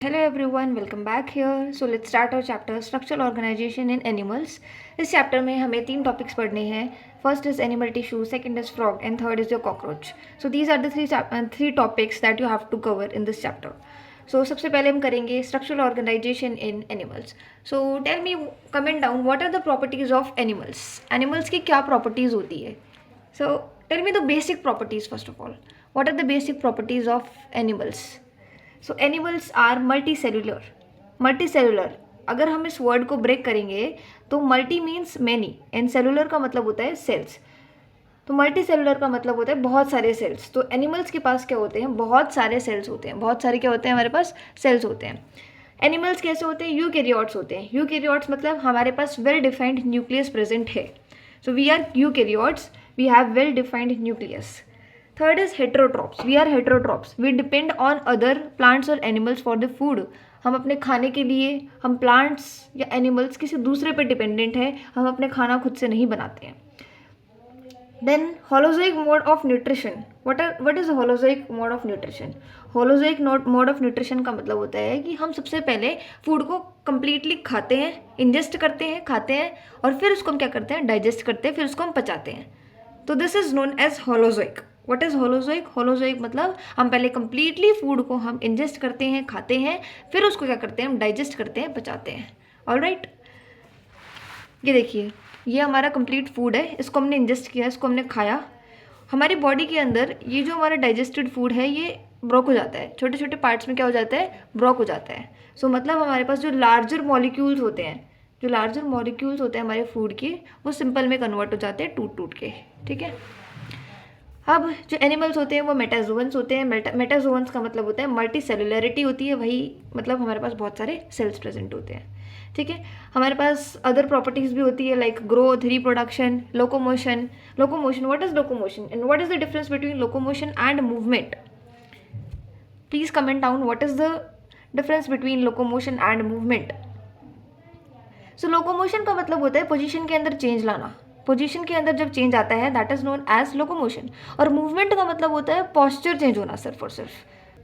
Hello everyone, welcome back here. So let's start our chapter Structural Organization in Animals. इस chapter में हमें 3 topics पढ़ने हैं. First is animal tissue, second is frog and third is your cockroach. So these are the three topics that you have to cover in this chapter. So सबसे पहले हम करेंगे structural organisation in animals. So tell me, comment down, what are the properties of animals. Animals की क्या properties होती है? So tell me the basic properties first of all. What are the basic properties of animals? So animals are multi cellular. Multi cellular, अगर हम इस word को break करेंगे तो multi means many and cellular का मतलब होता है सेल्स. तो मल्टी सेलुलर का मतलब होता है बहुत सारे सेल्स. तो एनिमल्स के पास क्या होते हैं? बहुत सारे सेल्स होते हैं. बहुत सारे क्या होते हैं? हमारे पास सेल्स होते हैं. एनिमल्स कैसे होते हैं? यूकैरियोट्स होते हैं. यूकैरियोट्स मतलब हमारे पास वेल डिफाइंड न्यूक्लियस प्रेजेंट है. So we are eukaryotes, we have well defined nucleus. Third is heterotrophs. We are heterotrophs, we depend on other plants और एनिमल्स फॉर द फूड. हम अपने खाने के लिए, हम प्लांट्स या एनिमल्स किसी दूसरे पर डिपेंडेंट है. हम अपने खाना खुद से नहीं बनाते हैं. Then holozoic mode of nutrition. What is holozoic mode of nutrition? Holozoic mode of nutrition का मतलब होता है कि हम सबसे पहले फूड को कम्प्लीटली खाते हैं, इंजेस्ट करते हैं, खाते हैं, और फिर उसको हम क्या करते हैं? डाइजेस्ट करते हैं, फिर उसको हम पचाते हैं. तो this is known as holozoic. What is holozoic? Holozoic मतलब हम पहले कंप्लीटली फूड को हम इंजेस्ट करते हैं, खाते हैं, फिर उसको क्या करते हैं? हम डाइजेस्ट करते हैं, पचाते हैं. ऑलराइट, ये देखिए, ये हमारा कंप्लीट फूड है. इसको हमने इंजेस्ट किया, इसको हमने खाया. हमारी बॉडी के अंदर ये जो हमारा डाइजेस्टेड फूड है ये ब्रोक हो जाता है. छोटे छोटे पार्ट्स में क्या हो जाता है? ब्रोक हो जाता है. सो मतलब हमारे पास जो लार्जर मॉलिक्यूल्स होते हैं, जो लार्जर मॉलिक्यूल्स होते हैं हमारे फूड के, वो सिंपल में कन्वर्ट हो जाते हैं टूट टूट के. ठीक है. अब जो एनिमल्स होते हैं वो मेटाजोअन्स होते हैं. मेटाजोअन्स का मतलब होता है मल्टी सेलुलरिटी होती है. वही मतलब हमारे पास बहुत सारे सेल्स प्रेजेंट होते हैं. ठीक है. हमारे पास अदर प्रॉपर्टीज़ भी होती है like growth, reproduction, locomotion. Locomotion, what is locomotion and what is the difference between locomotion and movement? Please comment down, what is the difference between locomotion and movement. So locomotion का मतलब होता है position के अंदर change लाना. Position के अंदर जब चेंज आता है that is known as locomotion. और मूवमेंट का मतलब होता है पॉस्चर चेंज होना सिर्फ और सिर्फ.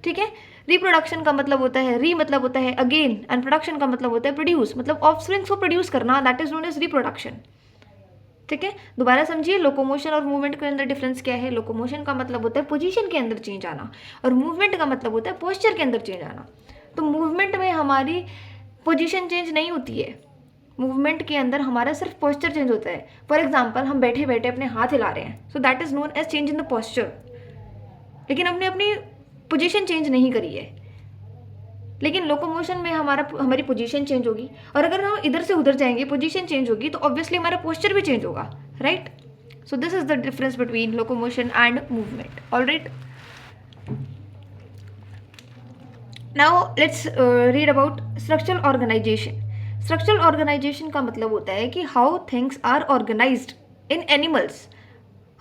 ठीक है. रिप्रोडक्शन का मतलब होता है, री मतलब होता है अगेन, एंड प्रोडक्शन का मतलब होता है प्रोड्यूस, मतलब ऑफस्प्रिंग्स को प्रोड्यूस करना, that is known as reproduction. ठीक है. दोबारा समझिए, लोकोमोशन और मूवमेंट के अंदर डिफरेंस क्या है. लोकोमोशन का मतलब होता है पोजीशन के अंदर चेंज आना, और मूवमेंट का मतलब होता है पोस्चर के अंदर चेंज आना. तो मूवमेंट में हमारी पोजीशन चेंज नहीं होती है. मूवमेंट के अंदर हमारा सिर्फ पोस्चर चेंज होता है. फॉर एग्जाम्पल, हम बैठे बैठे अपने हाथ हिला रहे हैं, so that is known as change in the posture. लेकिन हमने अपनी पोजीशन चेंज नहीं करी है. लेकिन लोकोमोशन में हमारी पोजीशन चेंज होगी, और अगर हम इधर से उधर जाएंगे, पोजीशन चेंज होगी, तो ऑब्वियसली हमारा पोस्चर भी चेंज होगा. Right. So this is the difference between locomotion and movement. Alright, now let's read about structural organisation. Structural organisation का मतलब होता है कि how things are organised in animals.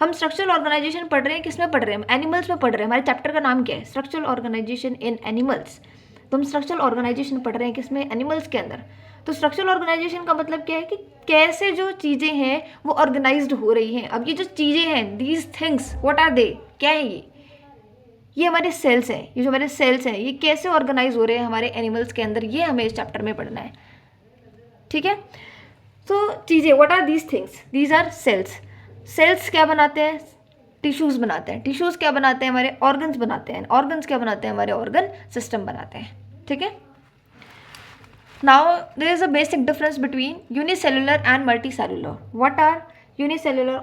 हम स्ट्रक्चरल ऑर्गेनाइजेशन पढ़ रहे हैं, किस में पढ़ रहे हैं? एनिमल्स में पढ़ रहे हैं. हमारे चैप्टर का नाम क्या है? Structural organisation in animals. तो हम स्ट्रक्चरल ऑर्गेनाइजेशन पढ़ रहे हैं किसमें? एनिमल्स के अंदर. तो स्ट्रक्चरल ऑर्गेनाइजेशन का मतलब क्या है कि कैसे जो चीज़ें हैं वो ऑर्गेनाइज्ड हो रही हैं. अब ये जो चीज़ें हैं, these things, what are they? क्या है ये हमारे सेल्स हैं. ये जो हमारे सेल्स हैं ये कैसे ऑर्गेनाइज हो रहे हैं हमारे एनिमल्स के अंदर, ये हमें इस चैप्टर में पढ़ना है. ठीक है. तो चीज़ें, what are these things? These are cells. Cells क्या बनाते हैं? टिश्यूज़ बनाते हैं. टिश्यूज़ क्या बनाते हैं? हमारे ऑर्गन्स बनाते हैं. ऑर्गन्स क्या बनाते हैं? हमारे ऑर्गन सिस्टम बनाते हैं. ठीक है. Now there is a basic difference between unicellular and multicellular. What are unicellular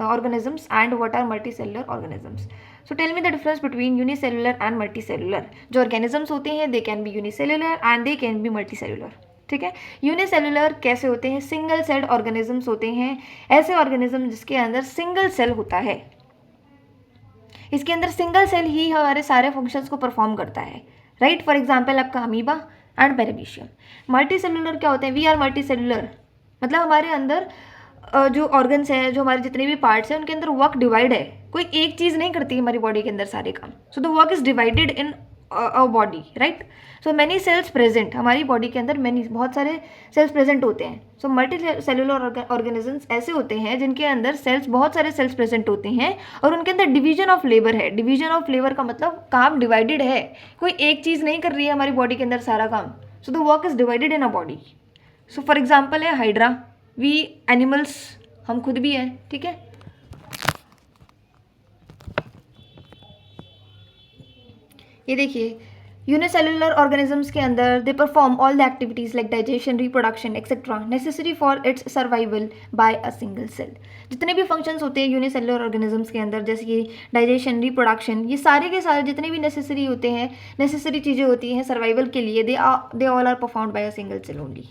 organisms and what are multicellular organisms? So tell me the difference between unicellular and multicellular. जो organisms होते हैं they can be unicellular and they can be multicellular. ठीक है. Unicellular कैसे होते हैं? Single celled organisms होते हैं. ऐसे ऑर्गेनिज्म जिसके अंदर सिंगल सेल होता है. इसके अंदर सिंगल सेल ही हमारे सारे फंक्शंस को परफॉर्म करता है. राइट. फॉर एग्जाम्पल आपका अमीबा एंड पेरामीशियम. मल्टी सेलुलर क्या होते हैं? वी आर मल्टी सेलुलर, मतलब हमारे अंदर जो ऑर्गन्स हैं, जो हमारे जितने भी पार्ट्स हैं, उनके अंदर वर्क डिवाइड है. कोई एक चीज़ नहीं करती हमारी बॉडी के अंदर सारे काम. So the work is divided in a body, right. So many cells present, हमारी बॉडी के अंदर मैनी बहुत सारे सेल्स प्रेजेंट होते हैं. सो मल्टी सेलुलर ऑर्गेनिजम्स ऐसे होते हैं जिनके अंदर सेल्स, बहुत सारे सेल्स प्रेजेंट होते हैं और उनके अंदर डिवीजन ऑफ लेबर है. डिवीजन ऑफ लेबर का मतलब काम डिवाइडेड है, कोई एक चीज़ नहीं कर रही है हमारी बॉडी के अंदर सारा काम. So the work is divided in a body. So for example है हाइड्रा, वी एनिमल्स, हम खुद भी हैं, ठीक है. ये देखिए, यूनिसेलुलर ऑर्गेनिजम्स के अंदर they perform all the activities like digestion, reproduction etcetera necessary for its survival by a single cell. जितने भी फंक्शंस होते हैं यूनिसेलुलर ऑर्गेनिजम्स के अंदर, जैसे कि डाइजेशन, रिप्रोडक्शन, ये सारे के सारे जितने भी नेसेसरी होते हैं, नेसेसरी चीज़ें होती हैं सर्वाइवल के लिए, they all are performed by a single cell only.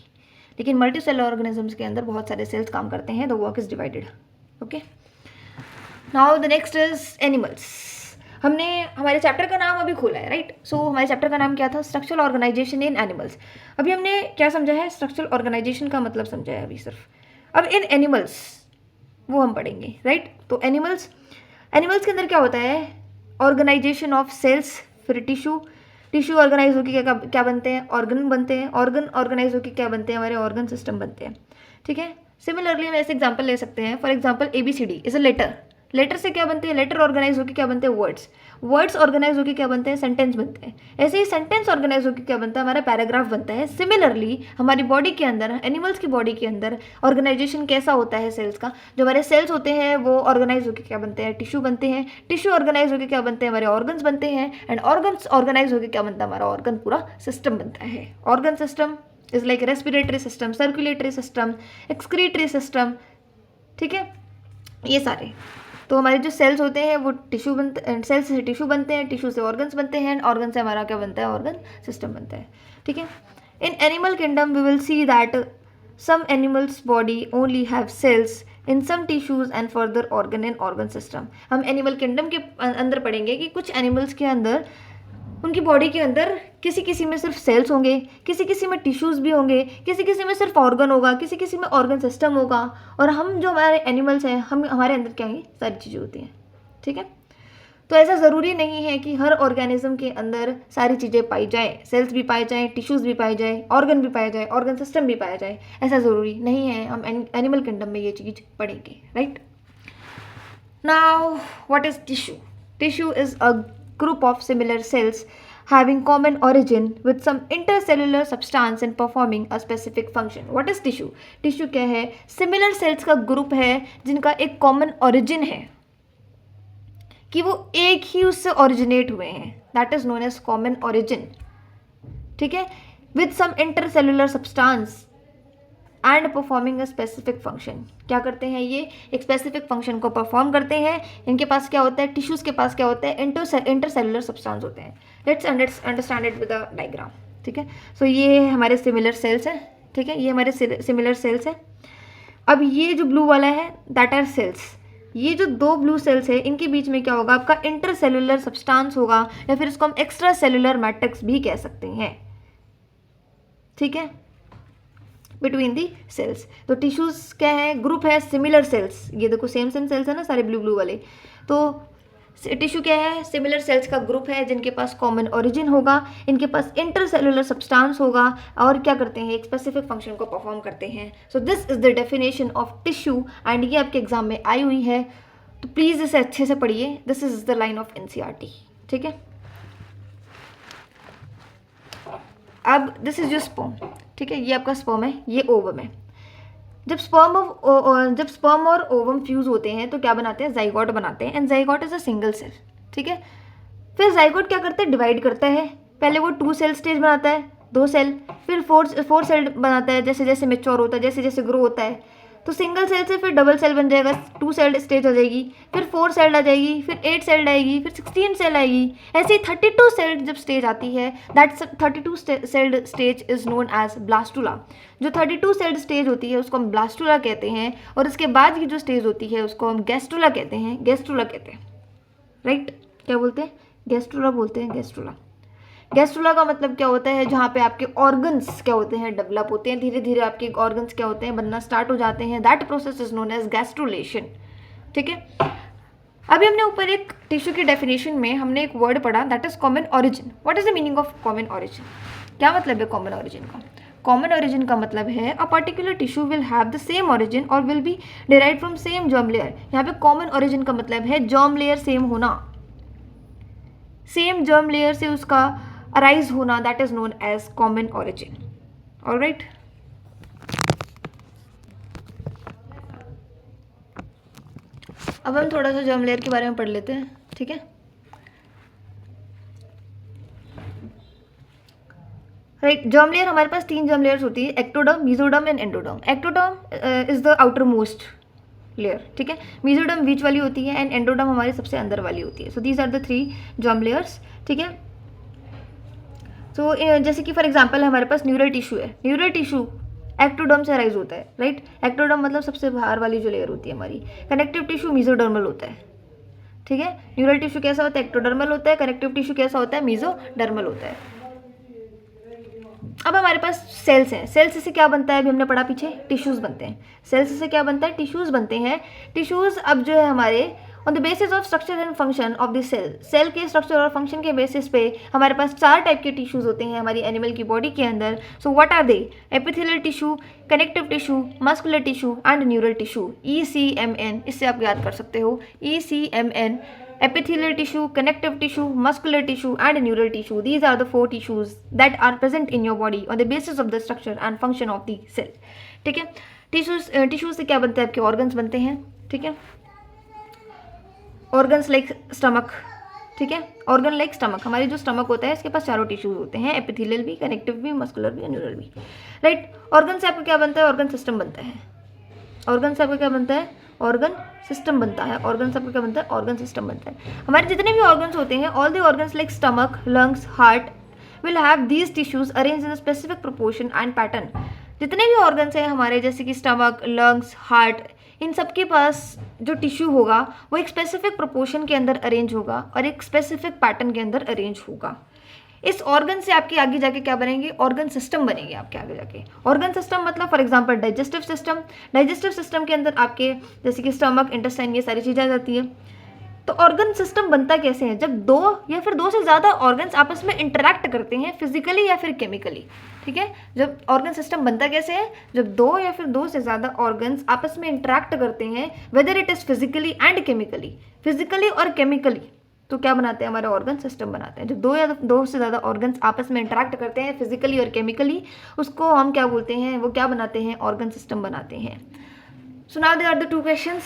लेकिन मल्टी सेलुलर ऑर्गेनिजम्स के अंदर बहुत सारे सेल्स काम करते हैं. The work is divided. Okay, now the next is animals. हमने हमारे चैप्टर का नाम अभी खोला है, राइट. सो हमारे चैप्टर का नाम क्या था? Structural organisation in animals. अभी हमने क्या समझा है? स्ट्रक्चरल ऑर्गेनाइजेशन का मतलब समझा है अभी सिर्फ. अब इन एनिमल्स वो हम पढ़ेंगे, राइट. तो एनिमल्स के अंदर क्या होता है? ऑर्गेनाइजेशन ऑफ सेल्स, फिर टिश्यू ऑर्गेनाइज होकर क्या बनते हैं? ऑर्गन बनते हैं. ऑर्गन ऑर्गेनाइज होकर क्या बनते हैं? हमारे ऑर्गन सिस्टम बनते हैं, ठीक है. सिमिलरली हम ऐसे एग्जाम्पल ले सकते हैं. For example ABCD is a letter. Letter से क्या बनते हैं? लेटर ऑर्गेनाइज होकर क्या बनते हैं? वर्ड्स ऑर्गेनाइज होकर क्या बनते हैं? सेंटेंस बनते हैं. ऐसे ही सेंटेंस ऑर्गेनाइज होकर क्या बनता है? हमारा पैराग्राफ बनता है. सिमिलरली हमारी बॉडी के अंदर, एनिमल्स की बॉडी के अंदर ऑर्गेनाइजेशन कैसा होता है सेल्स का? जो हमारे सेल्स होते हैं वो ऑर्गेनाइज होकर क्या बनते हैं? टिश्यू बनते हैं. टिश्यू ऑर्गेनाइज होकर क्या बनते हैं? हमारे ऑर्गन्स बनते हैं. एंड ऑर्गन्स ऑर्गेनाइज होकर क्या बनता है? हमारा ऑर्गन पूरा सिस्टम बनता है. Organ system is like respiratory system, circulatory system, excretory system, ठीक है. ये सारे तो हमारे जो सेल्स होते हैं वो टिश्यू बनते, सेल्स से टिश्यू बनते हैं, टिश्यू से ऑर्गन्स बनते हैं, एंड ऑर्गन से हमारा क्या बनता है? ऑर्गन सिस्टम बनता है, ठीक है. In animal kingdom we will see that some animals body only have cells in some tissues and further organ in organ system. हम एनिमल किंगडम के अंदर पढ़ेंगे कि कुछ एनिमल्स के अंदर, उनकी बॉडी के अंदर किसी में सिर्फ सेल्स होंगे, किसी में टिश्यूज़ भी होंगे, किसी में सिर्फ ऑर्गन होगा, किसी में ऑर्गन सिस्टम होगा. और हम जो हमारे एनिमल्स हैं, हमारे अंदर क्या है? सारी चीज़ें होती हैं, ठीक है. तो ऐसा ज़रूरी नहीं है कि हर ऑर्गेनिज्म के अंदर सारी चीज़ें पाई जाए. सेल्स भी पाए जाएँ, टिश्यूज़ भी पाए जाए, ऑर्गन भी पाया जाए, ऑर्गन सिस्टम भी पाया जाए, ऐसा ज़रूरी नहीं है. हम एनिमल किंगडम में ये चीज़ पढ़ेंगे, right. Now what is tissue? Tissue is a group of similar cells having common origin with some intercellular substance and performing a specific function. What is tissue? Tissue क्या है? Similar cells का group है जिनका एक common origin है, कि वो एक ही उससे originate हुए हैं. That is known as common origin, ठीक है. With some intercellular substance and performing a specific function. क्या करते हैं? ये एक स्पेसिफिक फंक्शन को परफॉर्म करते हैं. इनके पास क्या होता है? टिश्यूज़ के पास क्या होता है? इंटरसेलुलर सब्सटेंस होते हैं. Let's understand it with a diagram, ठीक है. सो ये हमारे सिमिलर सेल्स हैं, ठीक है. ये हमारे सिमिलर सेल्स हैं. अब ये जो ब्लू वाला है दैट आर सेल्स. ये जो दो ब्लू सेल्स है इनके बीच में क्या होगा? आपका इंटरसेलुलर सब्सटेंस होगा, या फिर इसको हम एक्स्ट्रा सेलुलर मैट्रिक्स भी कह सकते हैं, ठीक है, बिटवीन दी सेल्स. तो टिश्यूज़ क्या है? ग्रुप है सिमिलर सेल्स. ये देखो सेम सेल्स है ना सारे ब्लू वाले. तो टिश्यू क्या है? सिमिलर सेल्स का ग्रुप है जिनके पास कॉमन ओरिजिन होगा, इनके पास इंटरसेलुलर सब्सटेंस होगा, और क्या करते हैं? एक स्पेसिफिक फंक्शन को परफॉर्म करते हैं. सो this is the definition of tissue, and ये आपके एग्जाम में आई हुई है, तो प्लीज़ इसे अच्छे से पढ़िए. This is the line of NCERT, ठीक है. अब दिस इज योर स्पर्म, ठीक है. ये आपका स्पर्म है, ये ओवम है. जब स्पर्म और ओवम फ्यूज होते हैं तो क्या बनाते हैं? जाइगोट बनाते हैं. And zygote is a single cell, ठीक है. फिर जाइगोट क्या करता है? डिवाइड करता है. पहले वो 2 सेल स्टेज बनाता है, 2 सेल, फिर 4 सेल बनाता है. जैसे जैसे मैच्योर होता है, जैसे जैसे ग्रो होता है, तो सिंगल सेल से फिर डबल सेल बन जाएगा, 2 सेल स्टेज हो जाएगी, फिर 4 सेल आ जाएगी, फिर 8 सेल आएगी, फिर 16 सेल आएगी. ऐसे ही 32 सेल जब स्टेज आती है, that 32 celled stage is known as blastula. जो 32 सेल्ड स्टेज होती है उसको हम ब्लास्टुला कहते हैं, और इसके बाद की जो स्टेज होती है उसको हम गैस्ट्रुला कहते हैं, राइट. क्या बोलते हैं? गैस्ट्रुला बोलते हैं, गैस्ट्रुला. गैस्ट्रुला का मतलब क्या होता है? जहाँ पे आपके ऑर्गन्स क्या होते हैं? डेवलप होते हैं. धीरे धीरे आपके ऑर्गन्स क्या होते हैं? बनना स्टार्ट हो जाते हैं. That process is known as gastrulation, ठीक है. अभी हमने ऊपर एक टिश्यू की डेफिनेशन में हमने एक वर्ड पढ़ा, that is common origin. What is the meaning of common origin? क्या मतलब है कॉमन ऑरिजिन का? कॉमन ऑरिजिन का मतलब है a particular tissue will have the same origin और will be derived from same germ layer. यहाँ पे कॉमन ऑरिजिन का मतलब है जर्म लेयर सेम होना, सेम जर्म लेयर से उसका अराइज होना, that is known as common origin. Alright, अब हम थोड़ा सा जर्म लेयर के बारे में पढ़ लेते हैं. ठीक है, राइट. जर्म लेयर हमारे पास 3 जर्म लेयर्स होती है, ectoderm, mesoderm and endoderm. Ectoderm is the outer most layer. ठीक है, मेसोडर्म बीच वाली होती है एंड एंडोडर्म हमारी सबसे अंदर वाली होती है. So these are the 3 germ layers. ठीक है, सो जैसे कि फॉर एग्जांपल हमारे पास न्यूरल टिश्यू है. न्यूरल टिश्यू एक्टोडर्म से राइज होता है, राइट. एक्टोडर्म मतलब सबसे बाहर वाली जो लेयर होती है हमारी. कनेक्टिव टिश्यू मेसोडर्मल होता है. ठीक है, न्यूरल टिश्यू कैसा होता है? एक्टोडर्मल होता है. कनेक्टिव टिश्यू कैसा होता है? मेसोडर्मल होता है. अब हमारे पास सेल्स हैं. सेल्स से क्या बनता है? अभी हमने पढ़ा पीछे, टिश्यूज बनते हैं. सेल्स से क्या बनता है? टिश्यूज बनते हैं. टिश्यूज अब जो है हमारे on the basis of structure and function of the cell, cell के स्ट्रक्चर और फंक्शन के बेसिस पे हमारे पास 4 टाइप के टिश्यूज होते हैं हमारी एनिमल की बॉडी के अंदर. So what are they? Epithelial tissue, connective tissue, muscular tissue and neural tissue. ECMN, इससे आप याद कर सकते हो. ECMN, epithelial tissue, connective tissue, muscular tissue and neural tissue. These are the 4 tissues that are present in your body on the basis of the structure and function of the cell. ठीक है, tissues से क्या बनते हैं? आपके organs बनते हैं. ठीक है, ऑर्गन्स लाइक स्टमक. ठीक है, ऑर्गन लाइक स्टमक, हमारी जो स्टमक होता है इसके पास 4 टिश्यूज होते हैं, एपिथेलियल भी, कनेक्टिव भी, मस्कुलर भी, न्यूरल भी. राइट, ऑर्गन से आपको क्या बनता है? ऑर्गन सिस्टम बनता है. ऑर्गन से आपको क्या बनता है? ऑर्गन सिस्टम बनता है. ऑर्गन से आपको क्या बनता है? ऑर्गन सिस्टम बनता है. हमारे जितने भी ऑर्गन्स होते हैं, all the organs like stomach, lungs, heart will have these tissues arrange in specific proportion and pattern. जितने भी ऑर्गन्स हैं हमारे, जैसे कि स्टमक, लंग्स, हार्ट, इन सबके पास जो टिश्यू होगा वो एक स्पेसिफिक प्रोपोर्शन के अंदर अरेंज होगा और एक स्पेसिफिक पैटर्न के अंदर अरेंज होगा. इस ऑर्गन से आपके आगे जाके क्या बनेंगे? ऑर्गन सिस्टम बनेंगे आपके आगे जाके. ऑर्गन सिस्टम मतलब for example digestive system. Digestive system के अंदर आपके जैसे कि स्टमक, इंटेस्टाइन, ये सारी चीज़ें आ जाती हैं. तो ऑर्गन सिस्टम बनता कैसे है? जब 2 या फिर 2 से ज़्यादा ऑर्गन्स आपस में इंटरैक्ट करते हैं फिजिकली या फिर केमिकली. ठीक है, जब ऑर्गन सिस्टम बनता कैसे है? जब 2 या फिर 2 से ज़्यादा ऑर्गन्स आपस में इंटरैक्ट करते हैं, whether it is physically and chemically, physically और केमिकली, तो क्या बनाते हैं? हमारे ऑर्गन सिस्टम बनाते हैं. जब 2 या 2 से ज़्यादा ऑर्गन्स आपस में इंटरैक्ट करते हैं फिजिकली और केमिकली, उसको हम क्या बोलते हैं? वो क्या बनाते हैं? ऑर्गन सिस्टम बनाते हैं. So now there are the 2 questions.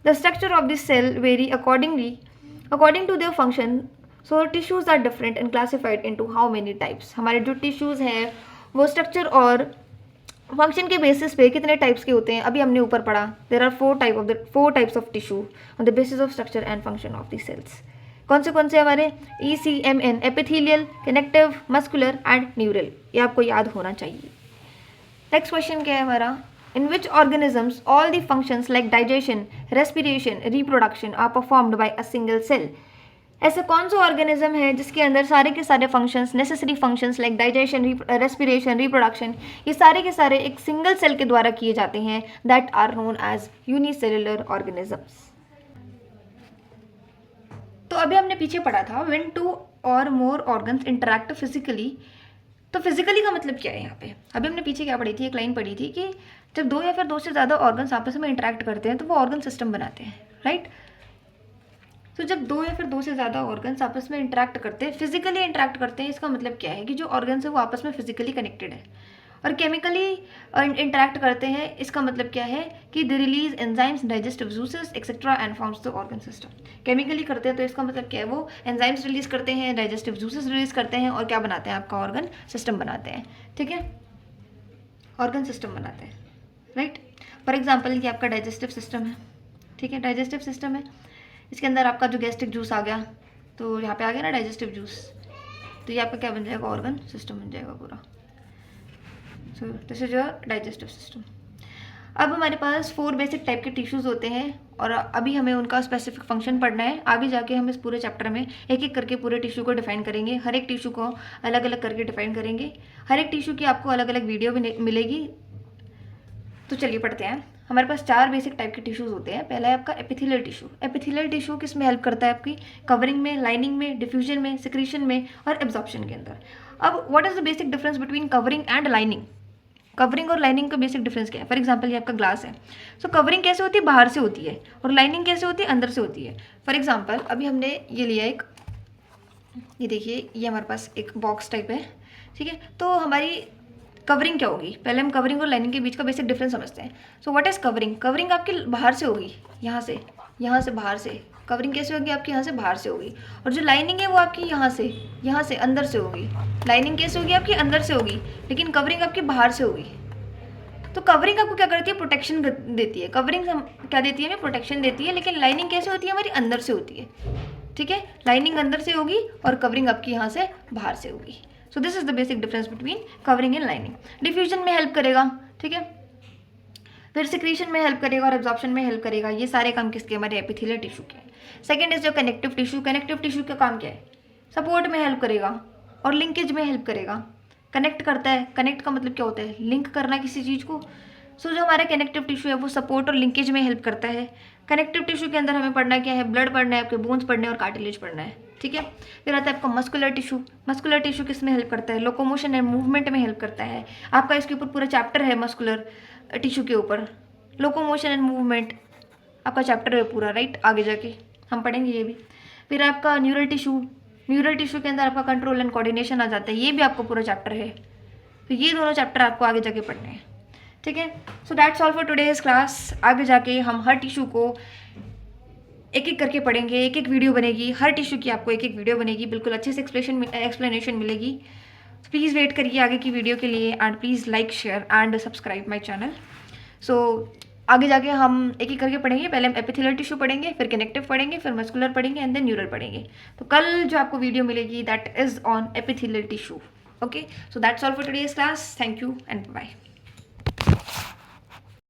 The structure of this cell vary according to their function. So tissues are different and classified into how many types. हमारे जो टिश्यूज हैं वो स्ट्रक्चर और फंक्शन के basis पे कितने टाइप्स के होते हैं? अभी हमने ऊपर पढ़ा, there are 4 types of tissue on the basis of structure and function of the cells. कौन से हमारे? ECMN, epithelial, connective, muscular and neural. ये आपको याद होना चाहिए. नेक्स्ट क्वेश्चन क्या है हमारा? In which organisms all the functions like digestion, respiration, reproduction are performed by a single cell. ऐसा कौन सा ऑर्गेनिज्म है जिसके अंदर सारे के सारे functions, necessary functions like digestion, respiration, reproduction, ये सारे के सारे एक सिंगल सेल के द्वारा किए जाते हैं, that are known as unicellular organisms. तो अभी हमने पीछे पढ़ा था व्हेन 2 और मोर ऑर्गन्स इंटरैक्ट फिजिकली. तो फिजिकली का मतलब क्या है यहाँ पे? अभी हमने पीछे क्या पढ़ी थी? एक लाइन पढ़ी थी कि जब 2 या फिर 2 से ज़्यादा ऑर्गन्स आपस में इंटरैक्ट करते हैं तो वो ऑर्गन सिस्टम बनाते हैं, राइट. तो जब 2 या फिर 2 से ज़्यादा ऑर्गन्स आपस में इंटरैक्ट करते हैं, फिजिकली इंटरैक्ट करते हैं, इसका मतलब क्या है? कि जो ऑर्गन्स है वो आपस में फिजिकली कनेक्टेड है. और केमिकली इंटरैक्ट करते हैं, इसका मतलब क्या है? कि they release enzymes, digestive juices etcetera and forms the organ system. Chemically करते हैं तो इसका मतलब क्या है? वो एंजाइम्स रिलीज करते हैं, डाइजेस्टिव जूसेस रिलीज करते हैं और क्या बनाते हैं? आपका ऑर्गन सिस्टम बनाते हैं. ठीक है, ऑर्गन सिस्टम बनाते हैं, राइट. फॉर एग्जाम्पल कि आपका डाइजेस्टिव सिस्टम है. ठीक है, डाइजेस्टिव सिस्टम है, इसके अंदर आपका जो गैस्ट्रिक जूस आ गया, तो यहाँ पे आ गया ना डाइजेस्टिव जूस, तो ये आपका क्या बन जाएगा? ऑर्गन सिस्टम बन जाएगा पूरा. सो this is your digestive system. अब हमारे पास 4 बेसिक टाइप के टिश्यूज़ होते हैं और अभी हमें उनका स्पेसिफिक फंक्शन पढ़ना है. आगे जाके हम इस पूरे चैप्टर में एक एक करके पूरे टिश्यू को डिफाइन करेंगे. हर एक टिश्यू को अलग अलग करके डिफाइन करेंगे. हर एक टिश्यू की आपको अलग अलग वीडियो भी मिलेगी. तो चलिए पढ़ते हैं. हमारे पास 4 बेसिक टाइप के टिश्यूज़ होते हैं। पहला है आपका एपिथेलियल टिश्यू। एपिथेलियल टिश्यू किस में हेल्प करता है? आपकी कवरिंग में, लाइनिंग में, डिफ्यूजन में, सिक्रीशन में और एब्जॉर्प्शन के अंदर। अब what is the basic difference between covering and lining? Covering और लाइनिंग का बेसिक डिफरेंस क्या है? फॉर एग्जाम्पल ये आपका ग्लास है, सो कवरिंग कैसे होती है? बाहर से होती है, और लाइनिंग कैसे होती है? अंदर से होती है। फॉर एग्जाम्पल अभी हमने ये लिया एक, ये देखिए, ये हमारे पास एक बॉक्स टाइप है, ठीक है। तो हमारी कवरिंग क्या होगी? पहले हम कवरिंग और लाइनिंग के बीच का बेसिक डिफरेंस समझते हैं। So what is covering? Covering आपकी बाहर से होगी, यहाँ से बाहर से। कवरिंग कैसे होगी? आपकी यहाँ से बाहर से होगी। और जो लाइनिंग है वो आपकी यहाँ से अंदर से होगी। लाइनिंग कैसे होगी? आपकी अंदर से होगी, लेकिन कवरिंग आपकी बाहर से होगी। तो कवरिंग आपको क्या करती है? प्रोटेक्शन देती है। कवरिंग क्या देती है? हमें प्रोटेक्शन देती है, लेकिन लाइनिंग कैसे होती है? हमारी अंदर से होती है, ठीक है। लाइनिंग अंदर से होगी और कवरिंग आपकी यहाँ से बाहर से होगी। सो this is the basic difference between covering and lining. Diffusion में हेल्प करेगा, ठीक है, फिर सिक्रीशन में हेल्प करेगा और एब्जॉर्प्शन में हेल्प करेगा। ये सारे काम किसके? हमारे एपिथेलियल टिश्यू के। सेकंड इज जो कनेक्टिव टिश्यू। कनेक्टिव टिश्यू का काम क्या है? सपोर्ट में हेल्प करेगा और लिंकेज में हेल्प करेगा। कनेक्ट करता है। कनेक्ट का मतलब क्या होता है? लिंक करना किसी चीज़ को। सो जो हमारा कनेक्टिव टिश्यू है वो सपोर्ट और लिंकेज में हेल्प करता है। कनेक्टिव टिश्यू के अंदर हमें पढ़ना क्या है? ब्लड पढ़ना है, आपके बोन्स पढ़ने और कार्टिलेज पढ़ना है, ठीक है। फिर आता है आपका मस्कुलर टिश्यू। मस्कुलर टिश्यू किस में हेल्प करता है? लोकोमोशन एंड मूवमेंट में हेल्प करता है। आपका इसके ऊपर पूरा चैप्टर है मस्कुलर टिश्यू के ऊपर। लोकोमोशन एंड मूवमेंट आपका चैप्टर है पूरा, राइट। आगे जाके हम पढ़ेंगे ये भी। फिर आपका न्यूरल टिश्यू। न्यूरल टिश्यू के अंदर आपका कंट्रोल एंड कोऑर्डिनेशन आ जाता है, ये भी आपको पूरा चैप्टर है। तो ये दोनों चैप्टर आपको आगे जाके पढ़ने हैं, ठीक है। सो that's all for today's class. आगे जाके हम हर टिश्यू को एक एक करके पढ़ेंगे, एक एक वीडियो बनेगी, हर टिश्यू की आपको एक एक वीडियो बनेगी, बिल्कुल अच्छे से एक्सप्लेनेशन मिलेगी। प्लीज़ वेट करिए आगे की वीडियो के लिए, and please like, share and subscribe my channel. So आगे जाके हम एक एक करके पढ़ेंगे। पहले हम एपिथेलियल टिश्यू पढ़ेंगे, फिर कनेक्टिव पढ़ेंगे, फिर मस्कुलर पढ़ेंगे एंड देन न्यूरल पढ़ेंगे। तो कल जो आपको वीडियो मिलेगी that is on epithelial tissue. Okay, so that's all for today's class. Thank you and bye.